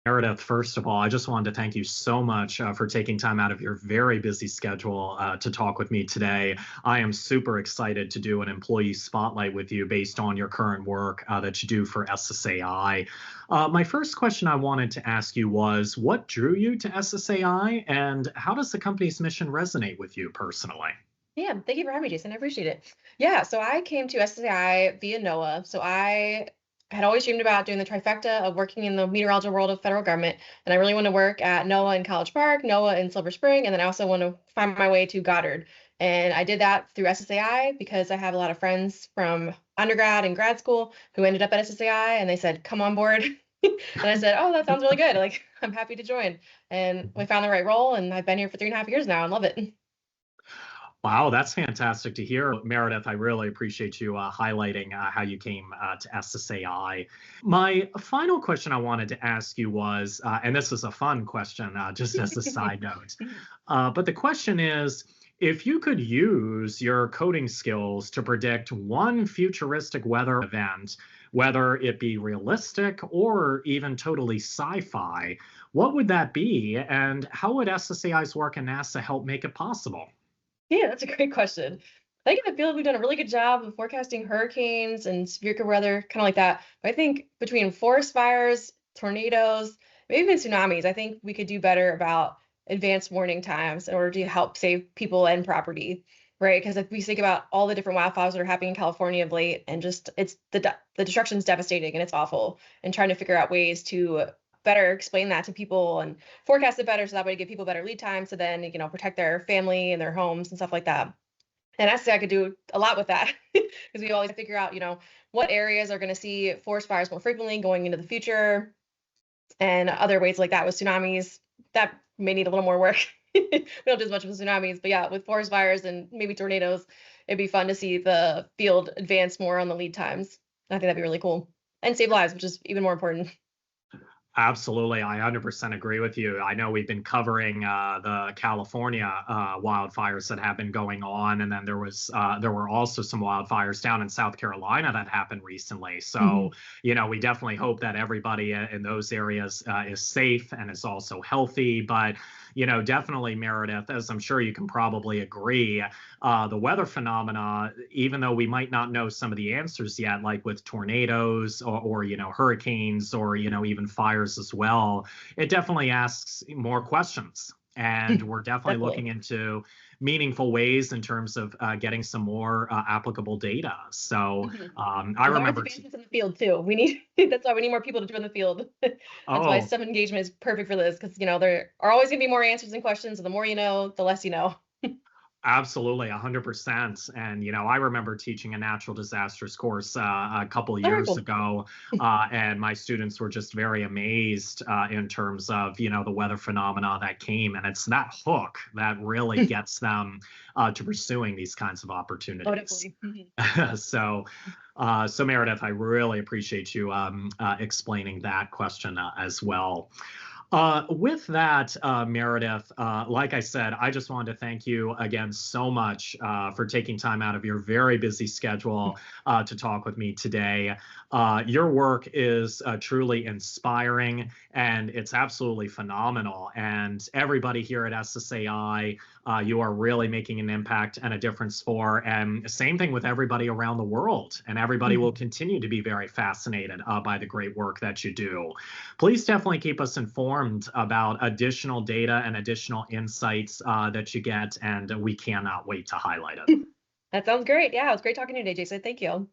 Meredith, first of all, I just wanted to thank you so much for taking time out of your very busy schedule to talk with me today. I am super excited to do an employee spotlight with you based on your current work that you do for SSAI. My first question I wanted to ask you was, what drew you to SSAI, and how does the company's mission resonate with you personally? Yeah, thank you for having me, Jason. I appreciate it. Yeah, so I came to SSAI via NOAA. So I had always dreamed about doing the trifecta of working in the meteorological world of federal government. And I really want to work at NOAA in College Park, NOAA in Silver Spring, and then I also want to find my way to Goddard. And I did that through SSAI because I have a lot of friends from undergrad and grad school who ended up at SSAI and they said, come on board. And I said, oh, that sounds really good. Like, I'm happy to join. And we found the right role, and I've been here for 3.5 years now and love it. Wow, that's fantastic to hear. Meredith, I really appreciate you highlighting how you came to SSAI. My final question I wanted to ask you was, and this is a fun question, just as a side note, but the question is, if you could use your coding skills to predict one futuristic weather event, whether it be realistic or even totally sci-fi, what would that be? And how would SSAI's work and NASA help make it possible? Yeah, that's a great question. I think in the field we've done a really good job of forecasting hurricanes and severe weather, kind of like that. But I think between forest fires, tornadoes, maybe even tsunamis, I think we could do better about advanced warning times in order to help save people and property, right? Because if we think about all the different wildfires that are happening in California of late, and just it's the destruction is devastating and it's awful, and trying to figure out ways to better explain that to people and forecast it better so that way to give people better lead time so then protect their family and their homes and stuff like that. And I say I could do a lot with that because we always figure out what areas are going to see forest fires more frequently going into the future, and other ways like that with tsunamis that may need a little more work. We don't do as much with tsunamis, but yeah, with forest fires and maybe tornadoes, it'd be fun to see the field advance more on the lead times. I think that'd be really cool and save lives, which is even more important. Absolutely. I 100% agree with you. I know we've been covering the California wildfires that have been going on, and then there were also some wildfires down in South Carolina that happened recently. So, Mhm. we definitely hope that everybody in those areas is safe and is also healthy. But, definitely, Meredith, as I'm sure you can probably agree, the weather phenomena, even though we might not know some of the answers yet, like with tornadoes or hurricanes or, even fires as well, it definitely asks more questions. And we're definitely Definitely. looking into meaningful ways in terms of getting some more applicable data. So Mhm. I There's always remember, advancements in the field too. We need that's why we need more people to join the field. That's why oh, STEM engagement is perfect for this because there are always going to be more answers and questions. And the more you know, the less you know. absolutely, 100%. And, I remember teaching a natural disasters course a couple Oh, very years cool. ago, and my students were just very amazed in terms of, the weather phenomena that came. And it's that hook that really gets them to pursuing these kinds of Oh, opportunities. definitely. Mhm. So, so Meredith, I really appreciate you explaining that question as well. With that, Meredith, like I said, I just wanted to thank you again so much for taking time out of your very busy schedule to talk with me today. Your work is truly inspiring and it's absolutely phenomenal. And everybody here at SSAI, you are really making an impact and a difference for. And same thing with everybody around the world. And everybody will Mhm. continue to be very fascinated by the great work that you do. Please definitely keep us informed about additional data and additional insights that you get, and we cannot wait to highlight it. That sounds great. Yeah, it was great talking to you today, Jason. Thank you.